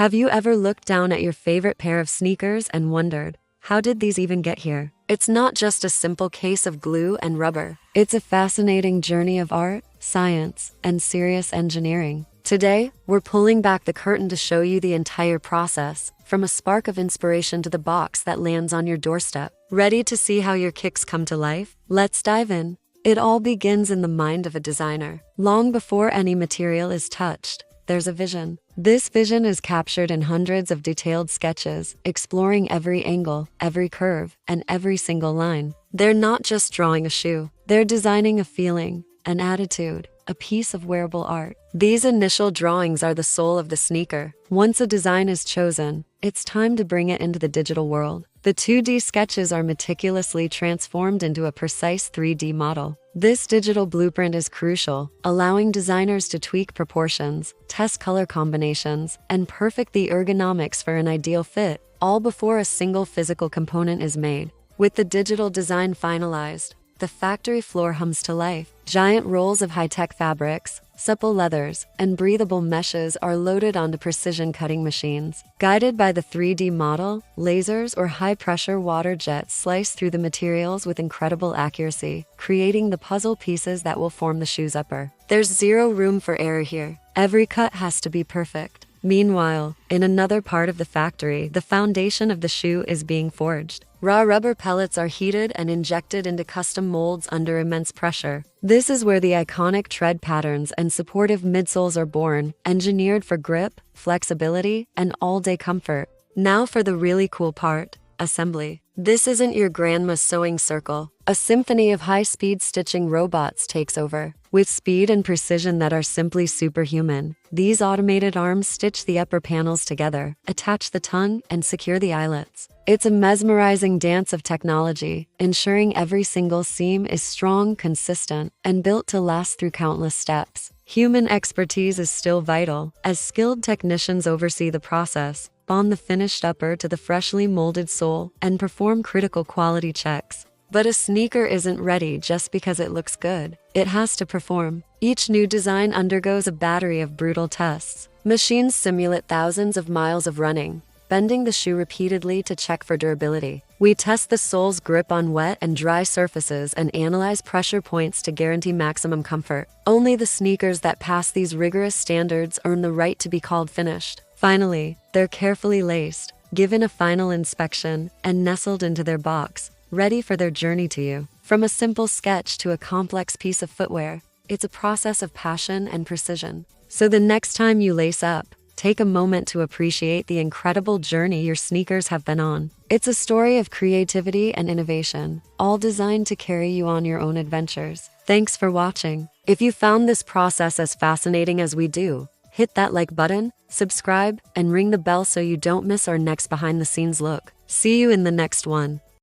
Have you ever looked down at your favorite pair of sneakers and wondered, how did these even get here? It's not just a simple case of glue and rubber. It's a fascinating journey of art, science, and serious engineering. Today, we're pulling back the curtain to show you the entire process, from a spark of inspiration to the box that lands on your doorstep. Ready to see how your kicks come to life? Let's dive in. It all begins in the mind of a designer. Long before any material is touched, there's a vision. This vision is captured in hundreds of detailed sketches, exploring every angle, every curve, and every single line. They're not just drawing a shoe, they're designing a feeling, an attitude, a piece of wearable art. These initial drawings are the soul of the sneaker. Once a design is chosen, it's time to bring it into the digital world. The 2D sketches are meticulously transformed into a precise 3D model. This digital blueprint is crucial, allowing designers to tweak proportions, test color combinations, and perfect the ergonomics for an ideal fit, all before a single physical component is made. With the digital design finalized, the factory floor hums to life. Giant rolls of high-tech fabrics, supple leathers, and breathable meshes are loaded onto precision cutting machines. Guided by the 3D model, lasers or high-pressure water jets slice through the materials with incredible accuracy, creating the puzzle pieces that will form the shoe's upper. There's zero room for error here. Every cut has to be perfect. Meanwhile, in another part of the factory, the foundation of the shoe is being forged. Raw rubber pellets are heated and injected into custom molds under immense pressure. This is where the iconic tread patterns and supportive midsoles are born, engineered for grip, flexibility, and all-day comfort. Now for the really cool part, assembly. This isn't your grandma's sewing circle. A symphony of high-speed stitching robots takes over. With speed and precision that are simply superhuman, these automated arms stitch the upper panels together, attach the tongue, and secure the eyelets. It's a mesmerizing dance of technology, ensuring every single seam is strong, consistent, and built to last through countless steps. Human expertise is still vital, as skilled technicians oversee the process, bond the finished upper to the freshly molded sole, and perform critical quality checks. But a sneaker isn't ready just because it looks good. It has to perform. Each new design undergoes a battery of brutal tests. Machines simulate thousands of miles of running, bending the shoe repeatedly to check for durability. We test the sole's grip on wet and dry surfaces and analyze pressure points to guarantee maximum comfort. Only the sneakers that pass these rigorous standards earn the right to be called finished. Finally, they're carefully laced, given a final inspection, and nestled into their box, ready for their journey to you. From a simple sketch to a complex piece of footwear, it's a process of passion and precision. So the next time you lace up, take a moment to appreciate the incredible journey your sneakers have been on. It's a story of creativity and innovation, all designed to carry you on your own adventures. Thanks for watching. If you found this process as fascinating as we do, hit that like button, subscribe, and ring the bell so you don't miss our next behind-the-scenes look. See you in the next one.